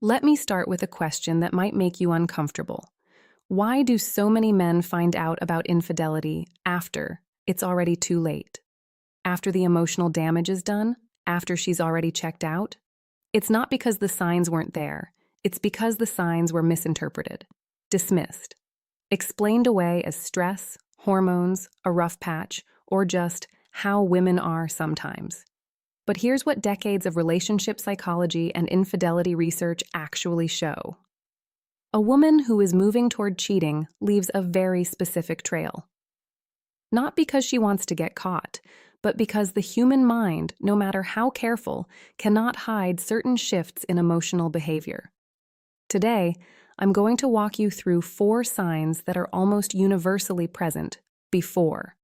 Let me start with a question that might make you uncomfortable. Why do so many men find out about infidelity after it's already too late? After the emotional damage is done? After she's already checked out? It's not because the signs weren't there. It's because the signs were misinterpreted, dismissed, explained away as stress, hormones, a rough patch, or just how women are sometimes. But here's what decades of relationship psychology and infidelity research actually show. A woman who is moving toward cheating leaves a very specific trail. Not because she wants to get caught, but because the human mind, no matter how careful, cannot hide certain shifts in emotional behavior. Today, I'm going to walk you through 4 signs that are almost universally present before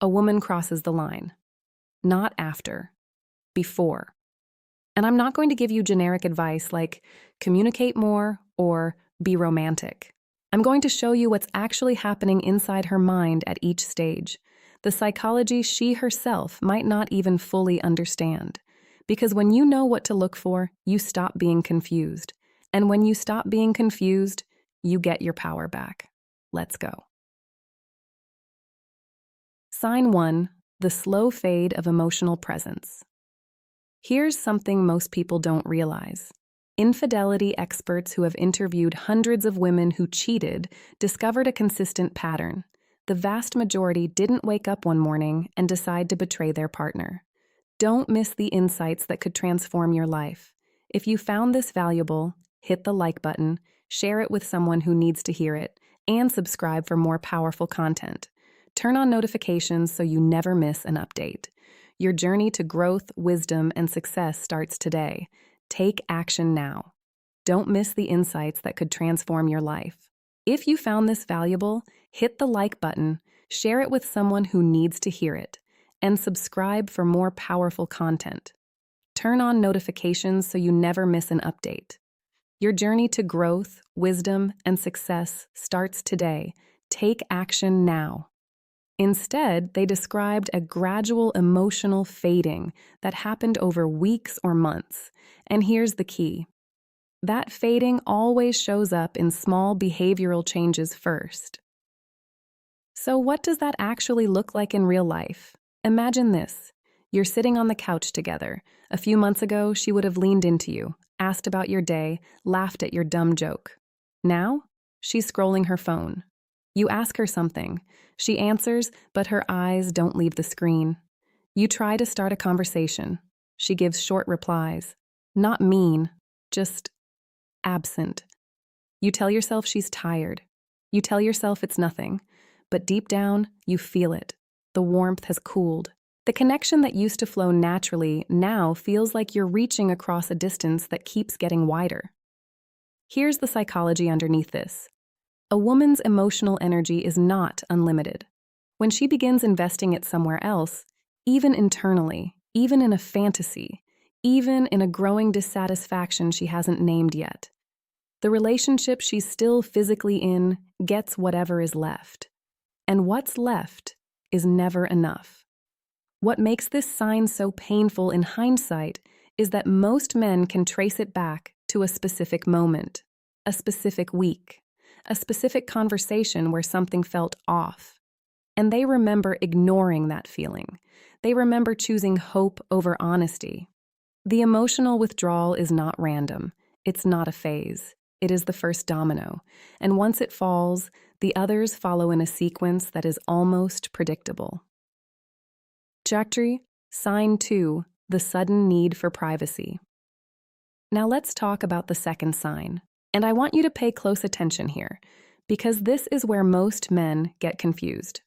a woman crosses the line. Not after. Before. And I'm not going to give you generic advice like communicate more or be romantic. I'm going to show you what's actually happening inside her mind at each stage, the psychology she herself might not even fully understand. Because when you know what to look for, you stop being confused. And when you stop being confused, you get your power back. Let's go. Sign 1, the slow fade of emotional presence. Here's something most people don't realize. Infidelity experts who have interviewed hundreds of women who cheated discovered a consistent pattern. The vast majority didn't wake up one morning and decide to betray their partner. Don't miss the insights that could transform your life. If you found this valuable, hit the like button, share it with someone who needs to hear it, and subscribe for more powerful content. Turn on notifications so you never miss an update. Your journey to growth, wisdom, and success starts today. Take action now. Don't miss the insights that could transform your life. If you found this valuable, hit the like button, share it with someone who needs to hear it, and subscribe for more powerful content. Turn on notifications so you never miss an update. Your journey to growth, wisdom, and success starts today. Take action now. Instead, they described a gradual emotional fading that happened over weeks or months. And here's the key. That fading always shows up in small behavioral changes first. So what does that actually look like in real life? Imagine this. You're sitting on the couch together. A few months ago, she would have leaned into you, asked about your day, laughed at your dumb joke. Now, she's scrolling her phone. You ask her something. She answers, but her eyes don't leave the screen. You try to start a conversation. She gives short replies. Not mean, just absent. You tell yourself she's tired. You tell yourself it's nothing. But deep down, you feel it. The warmth has cooled. The connection that used to flow naturally now feels like you're reaching across a distance that keeps getting wider. Here's the psychology underneath this. A woman's emotional energy is not unlimited. When she begins investing it somewhere else, even internally, even in a fantasy, even in a growing dissatisfaction she hasn't named yet, the relationship she's still physically in gets whatever is left. And what's left is never enough. What makes this sign so painful in hindsight is that most men can trace it back to a specific moment, a specific week, a specific conversation where something felt off. And they remember ignoring that feeling. They remember choosing hope over honesty. The emotional withdrawal is not random. It's not a phase. It is the first domino. And once it falls, the others follow in a sequence that is almost predictable. Trajectory, sign 2, the sudden need for privacy. Now let's talk about the second sign. And I want you to pay close attention here, because this is where most men get confused.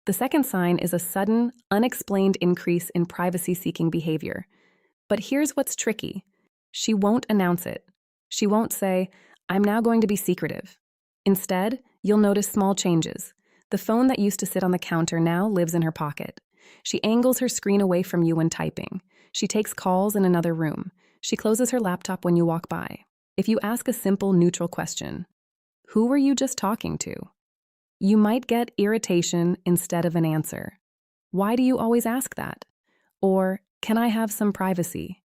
The second sign is a sudden, unexplained increase in privacy-seeking behavior. But here's what's tricky. She won't announce it. She won't say, "I'm now going to be secretive." Instead, you'll notice small changes. The phone that used to sit on the counter now lives in her pocket. She angles her screen away from you when typing. She takes calls in another room. She closes her laptop when you walk by. If you ask a simple, neutral question, "Who were you just talking to?" you might get irritation instead of an answer. "Why do you always ask that?" Or, "Can I have some privacy?"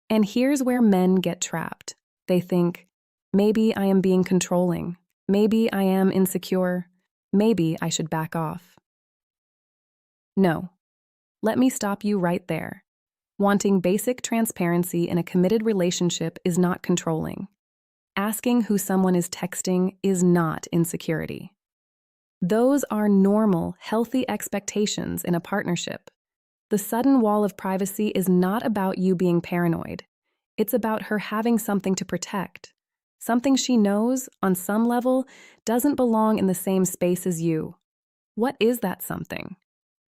And here's where men get trapped. They think, maybe I am being controlling. Maybe I am insecure. Maybe I should back off. No. Let me stop you right there. Wanting basic transparency in a committed relationship is not controlling. Asking who someone is texting is not insecurity. Those are normal, healthy expectations in a partnership. The sudden wall of privacy is not about you being paranoid. It's about her having something to protect. Something she knows, on some level, doesn't belong in the same space as you. What is that something?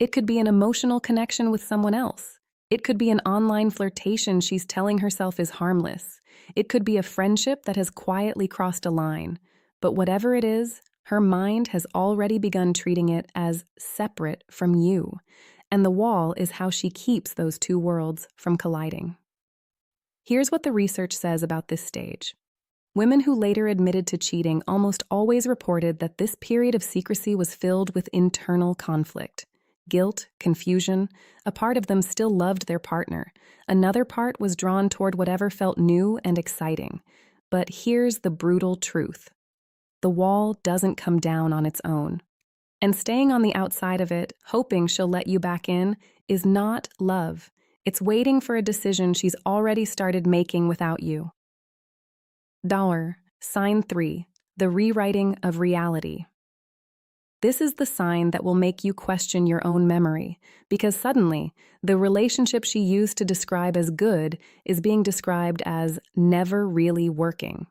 It could be an emotional connection with someone else. It could be an online flirtation she's telling herself is harmless. It could be a friendship that has quietly crossed a line. But whatever it is, her mind has already begun treating it as separate from you. And the wall is how she keeps those two worlds from colliding. Here's what the research says about this stage. Women who later admitted to cheating almost always reported that this period of secrecy was filled with internal conflict. Guilt, confusion. A part of them still loved their partner. Another part was drawn toward whatever felt new and exciting. But here's the brutal truth. The wall doesn't come down on its own. And staying on the outside of it, hoping she'll let you back in, is not love. It's waiting for a decision she's already started making without you. Sign 3, the rewriting of reality. This is the sign that will make you question your own memory, because suddenly, the relationship she used to describe as good is being described as never really working.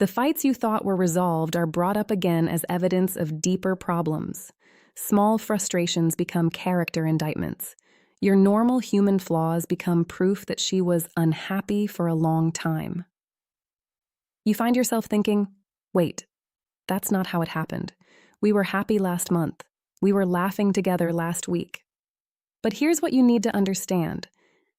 The fights you thought were resolved are brought up again as evidence of deeper problems. Small frustrations become character indictments. Your normal human flaws become proof that she was unhappy for a long time. You find yourself thinking, wait, that's not how it happened. We were happy last month. We were laughing together last week. But here's what you need to understand.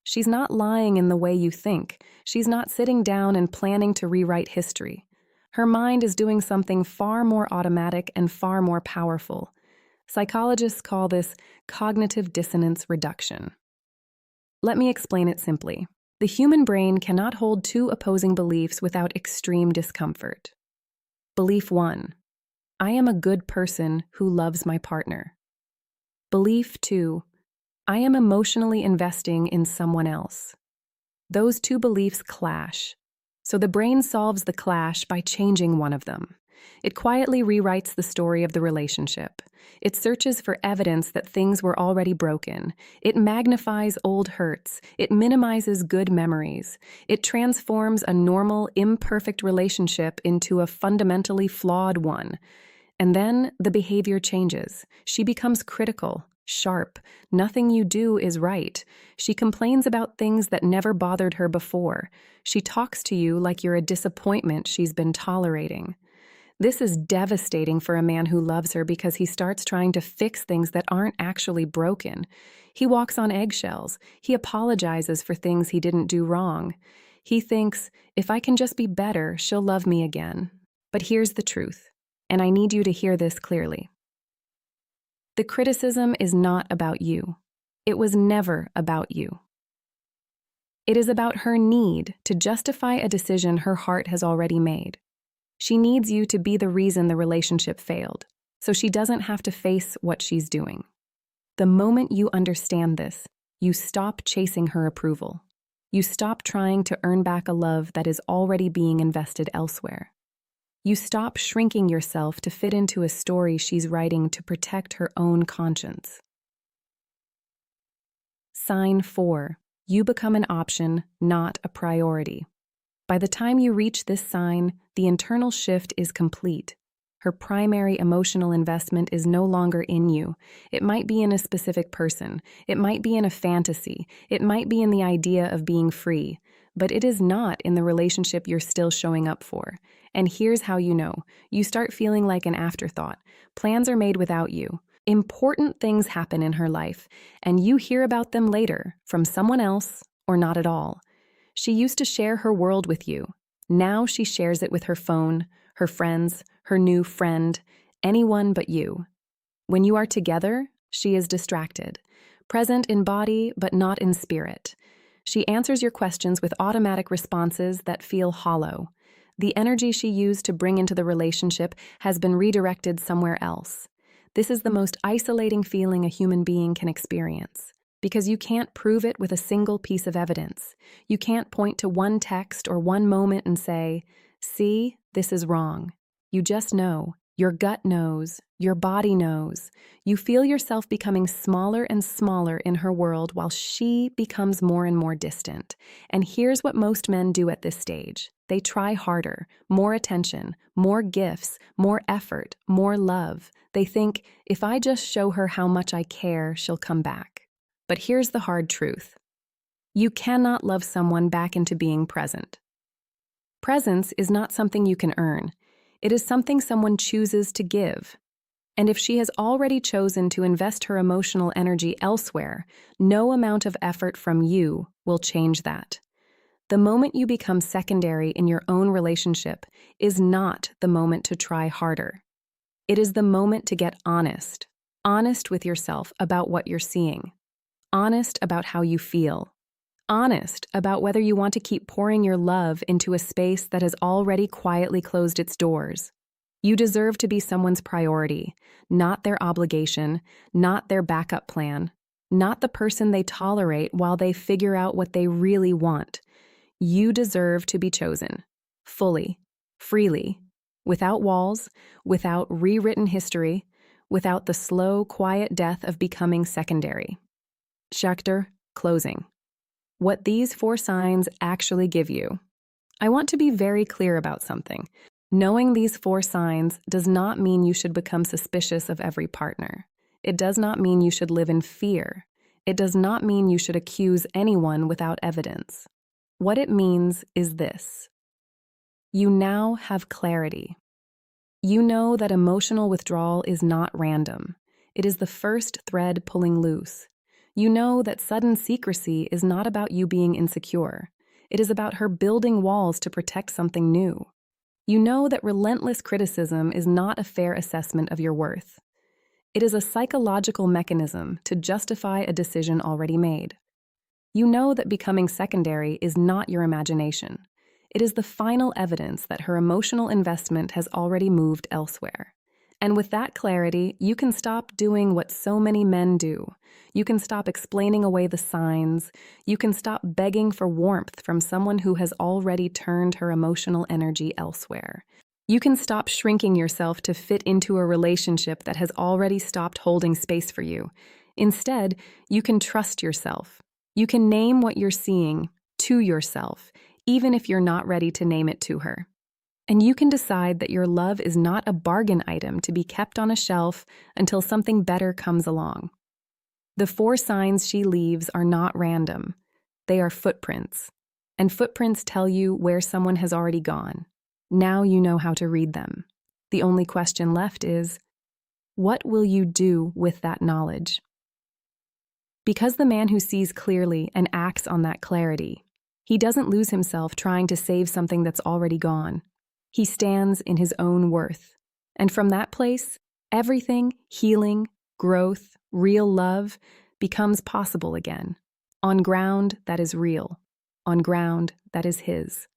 She's not lying in the way you think. She's not sitting down and planning to rewrite history. Her mind is doing something far more automatic and far more powerful. Psychologists call this cognitive dissonance reduction. Let me explain it simply. The human brain cannot hold two opposing beliefs without extreme discomfort. Belief 1. I am a good person who loves my partner. Belief 2. I am emotionally investing in someone else. Those two beliefs clash. So the brain solves the clash by changing one of them. It quietly rewrites the story of the relationship. It searches for evidence that things were already broken. It magnifies old hurts. It minimizes good memories. It transforms a normal, imperfect relationship into a fundamentally flawed one. And then the behavior changes. She becomes critical, sharp. Nothing you do is right. She complains about things that never bothered her before. She talks to you like you're a disappointment she's been tolerating. This is devastating for a man who loves her because he starts trying to fix things that aren't actually broken. He walks on eggshells. He apologizes for things he didn't do wrong. He thinks, if I can just be better, she'll love me again. But here's the truth, and I need you to hear this clearly. The criticism is not about you. It was never about you. It is about her need to justify a decision her heart has already made. She needs you to be the reason the relationship failed, so she doesn't have to face what she's doing. The moment you understand this, you stop chasing her approval. You stop trying to earn back a love that is already being invested elsewhere. You stop shrinking yourself to fit into a story she's writing to protect her own conscience. Sign 4. You become an option, not a priority. By the time you reach this sign, the internal shift is complete. Her primary emotional investment is no longer in you. It might be in a specific person. It might be in a fantasy. It might be in the idea of being free. But it is not in the relationship you're still showing up for. And here's how you know. You start feeling like an afterthought. Plans are made without you. Important things happen in her life, and you hear about them later from someone else or not at all. She used to share her world with you. Now she shares it with her phone, her friends, her new friend, anyone but you. When you are together, she is distracted, present in body but not in spirit. She answers your questions with automatic responses that feel hollow. The energy she used to bring into the relationship has been redirected somewhere else. This is the most isolating feeling a human being can experience, because you can't prove it with a single piece of evidence. You can't point to one text or one moment and say, "See, this is wrong." You just know. Your gut knows. Your body knows. You feel yourself becoming smaller and smaller in her world while she becomes more and more distant. And here's what most men do at this stage. They try harder, more attention, more gifts, more effort, more love. They think, if I just show her how much I care, she'll come back. But here's the hard truth. You cannot love someone back into being present. Presence is not something you can earn. It is something someone chooses to give. And if she has already chosen to invest her emotional energy elsewhere, no amount of effort from you will change that. The moment you become secondary in your own relationship is not the moment to try harder. It is the moment to get honest. Honest with yourself about what you're seeing. Honest about how you feel. Honest about whether you want to keep pouring your love into a space that has already quietly closed its doors. You deserve to be someone's priority, not their obligation, not their backup plan, not the person they tolerate while they figure out what they really want. You deserve to be chosen, fully, freely, without walls, without rewritten history, without the slow, quiet death of becoming secondary. Chapter closing. What these 4 signs actually give you. I want to be very clear about something. Knowing these 4 signs does not mean you should become suspicious of every partner. It does not mean you should live in fear. It does not mean you should accuse anyone without evidence. What it means is this. You now have clarity. You know that emotional withdrawal is not random. It is the first thread pulling loose. You know that sudden secrecy is not about you being insecure. It is about her building walls to protect something new. You know that relentless criticism is not a fair assessment of your worth. It is a psychological mechanism to justify a decision already made. You know that becoming secondary is not your imagination. It is the final evidence that her emotional investment has already moved elsewhere. And with that clarity, you can stop doing what so many men do. You can stop explaining away the signs. You can stop begging for warmth from someone who has already turned her emotional energy elsewhere. You can stop shrinking yourself to fit into a relationship that has already stopped holding space for you. Instead, you can trust yourself. You can name what you're seeing to yourself, even if you're not ready to name it to her. And you can decide that your love is not a bargain item to be kept on a shelf until something better comes along. The 4 signs she leaves are not random. They are footprints. And footprints tell you where someone has already gone. Now you know how to read them. The only question left is, what will you do with that knowledge? Because the man who sees clearly and acts on that clarity, he doesn't lose himself trying to save something that's already gone. He stands in his own worth. And from that place, everything, healing, growth, real love, becomes possible again. On ground that is real. On ground that is his.